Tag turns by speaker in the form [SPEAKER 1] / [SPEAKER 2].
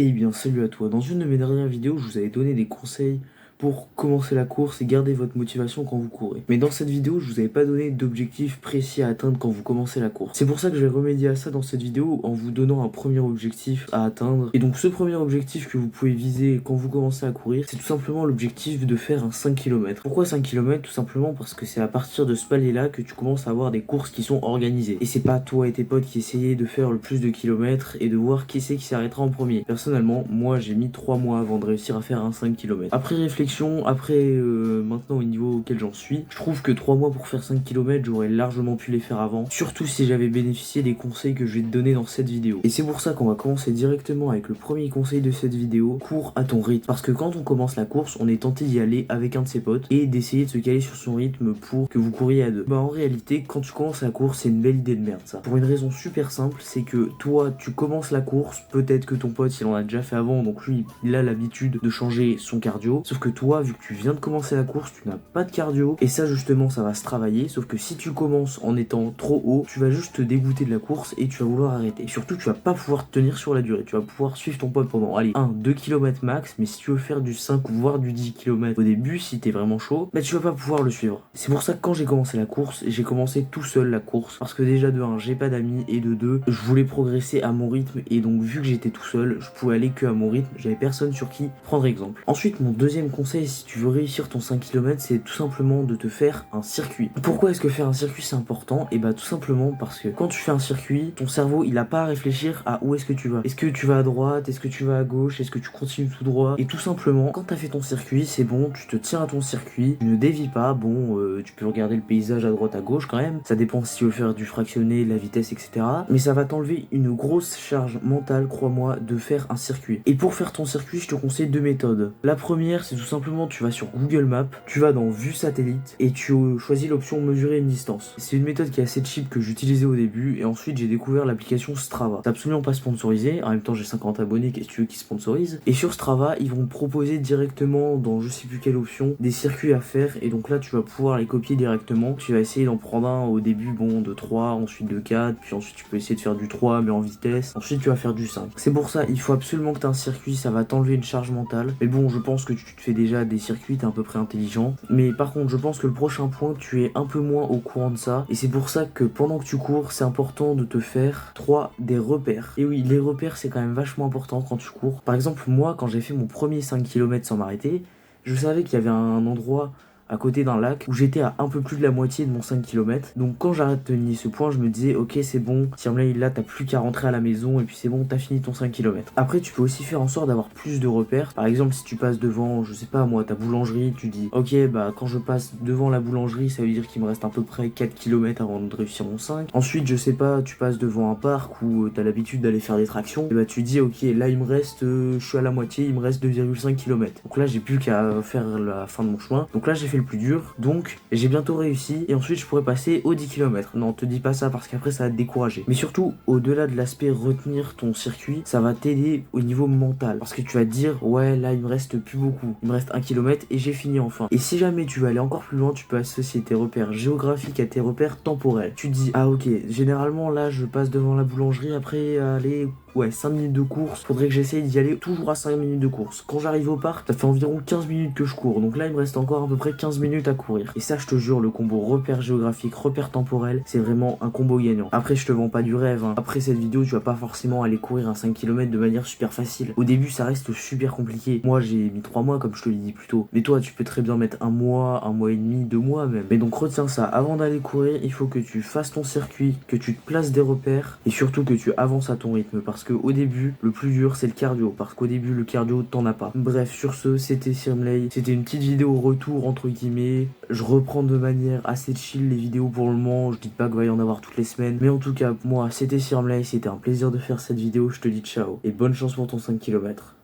[SPEAKER 1] Eh bien salut à toi, dans une de mes dernières vidéos je vous avais donné des conseils pour commencer la course et garder votre motivation quand vous courez. Mais dans cette vidéo je vous avais pas donné d'objectif précis à atteindre quand vous commencez la course. C'est pour ça que je vais remédier à ça dans cette vidéo en vous donnant un premier objectif à atteindre. Et donc ce premier objectif que vous pouvez viser quand vous commencez à courir, c'est tout simplement l'objectif de faire un 5 km. Pourquoi 5 km? Tout simplement parce que c'est à partir de ce palier là que tu commences à avoir des courses qui sont organisées. Et c'est pas toi et tes potes qui essayez de faire le plus de kilomètres et de voir qui c'est qui s'arrêtera en premier. Personnellement, moi j'ai mis 3 mois avant de réussir à faire un 5 km. Après réflexion, maintenant au niveau auquel j'en suis, je trouve que 3 mois pour faire 5 km, j'aurais largement pu les faire avant. Surtout si j'avais bénéficié des conseils que je vais te donner dans cette vidéo. Et c'est pour ça qu'on va commencer directement avec le premier conseil de cette vidéo, cours à ton rythme. Parce que quand on commence la course, on est tenté d'y aller avec un de ses potes et d'essayer de se caler sur son rythme pour que vous couriez à deux. Bah en réalité, quand tu commences la course, c'est une belle idée de merde ça. Pour une raison super simple, c'est que toi, tu commences la course, peut-être que ton pote, il en a déjà fait avant, donc lui, il a l'habitude de changer son cardio. Sauf que toi, vu que tu viens de commencer la course, tu n'as pas de cardio. Et ça, justement, ça va se travailler. Sauf que si tu commences en étant trop haut, tu vas juste te dégoûter de la course et tu vas vouloir arrêter. Et surtout, tu vas pas pouvoir tenir sur la durée. Tu vas pouvoir suivre ton pote pendant, allez, 1-2 km max. Mais si tu veux faire du 5 ou voire du 10 km au début, si t'es vraiment chaud, bah tu vas pas pouvoir le suivre. C'est pour ça que quand j'ai commencé la course, j'ai commencé tout seul la course. Parce que déjà, de 1, j'ai pas d'amis. Et de 2, je voulais progresser à mon rythme. Et donc, vu que j'étais tout seul, je pouvais aller que à mon rythme. J'avais personne sur qui prendre exemple. Ensuite, mon deuxième conseil, si tu veux réussir ton 5 km, c'est tout simplement de te faire un circuit. Pourquoi est-ce que faire un circuit c'est important? Et bah tout simplement parce que quand tu fais un circuit, ton cerveau il a pas à réfléchir à où est-ce que tu vas. Est-ce que tu vas à droite? Est-ce que tu vas à gauche? Est-ce que tu continues tout droit? Et tout simplement, quand t'as fait ton circuit, c'est bon, tu te tiens à ton circuit, tu ne dévies pas. Bon, tu peux regarder le paysage à droite à gauche quand même. Ça dépend si tu veux faire du fractionné, la vitesse, etc. Mais ça va t'enlever une grosse charge mentale, crois-moi, de faire un circuit. Et pour faire ton circuit, je te conseille deux méthodes. La première, c'est tout simplement tu vas sur Google Maps, tu vas dans Vue satellite et tu choisis l'option mesurer une distance. C'est une méthode qui est assez cheap que j'utilisais au début et ensuite j'ai découvert l'application Strava. C'est absolument pas sponsorisé, en même temps j'ai 50 abonnés, qu'est-ce que tu veux qui sponsorise. Et sur Strava, ils vont te proposer directement dans je sais plus quelle option des circuits à faire et donc là tu vas pouvoir les copier directement. Tu vas essayer d'en prendre un au début, bon, de 3, ensuite de 4, puis ensuite tu peux essayer de faire du 3 mais en vitesse. Ensuite tu vas faire du 5. C'est pour ça, il faut absolument que tu aies un circuit, ça va t'enlever une charge mentale. Mais bon, je pense que tu te fais déjà des circuits, t'es à peu près intelligent. Mais par contre, je pense que le prochain point, tu es un peu moins au courant de ça. Et c'est pour ça que pendant que tu cours, c'est important de te faire des repères. Et oui, les repères, c'est quand même vachement important quand tu cours. Par exemple, moi, quand j'ai fait mon premier 5 km sans m'arrêter, je savais qu'il y avait un endroit à côté d'un lac où j'étais à un peu plus de la moitié de mon 5 km. Donc quand j'ai retenu ce point, je me disais ok c'est bon, Tirmlay là t'as plus qu'à rentrer à la maison et puis c'est bon, t'as fini ton 5 km. Après tu peux aussi faire en sorte d'avoir plus de repères. Par exemple si tu passes devant, je sais pas moi, ta boulangerie, tu dis ok bah quand je passe devant la boulangerie ça veut dire qu'il me reste à peu près 4 km avant de réussir mon 5. Ensuite je sais pas, tu passes devant un parc où t'as l'habitude d'aller faire des tractions, et bah tu dis ok là il me reste, je suis à la moitié, il me reste 2,5 km. Donc là j'ai plus qu'à faire la fin de mon chemin. Donc là j'ai fait le plus dur, donc j'ai bientôt réussi et ensuite je pourrais passer aux 10 km. Non, te dis pas ça parce qu'après ça va te décourager. Mais surtout, au-delà de l'aspect retenir ton circuit, ça va t'aider au niveau mental parce que tu vas te dire ouais là il me reste plus beaucoup, il me reste 1 km et j'ai fini enfin. Et si jamais tu veux aller encore plus loin, tu peux associer tes repères géographiques à tes repères temporels. Tu te dis ah ok, généralement là je passe devant la boulangerie, après aller ouais 5 minutes de course, faudrait que j'essaye d'y aller toujours à 5 minutes de course. Quand j'arrive au parc, ça fait environ 15 minutes que je cours, donc là il me reste encore à peu près 15 minutes à courir. Et ça je te jure, le combo repère géographique, repère temporel, c'est vraiment un combo gagnant. Après je te vends pas du rêve, hein. Après cette vidéo tu vas pas forcément aller courir un 5 km de manière super facile. Au début ça reste super compliqué. Moi j'ai mis 3 mois comme je te l'ai dit plus tôt. Mais toi tu peux très bien mettre un mois et demi, 2 mois même. Mais donc retiens ça, avant d'aller courir, il faut que tu fasses ton circuit, que tu te places des repères et surtout que tu avances à ton rythme parce que au début le plus dur c'est le cardio, parce qu'au début le cardio t'en as pas. Bref, sur ce c'était Tirmlay, c'était une petite vidéo retour entre guillemets. Je reprends de manière assez chill les vidéos pour le moment, je dis pas qu'il va y en avoir toutes les semaines, mais en tout cas moi c'était Tirmlay, c'était un plaisir de faire cette vidéo, je te dis ciao et bonne chance pour ton 5 km.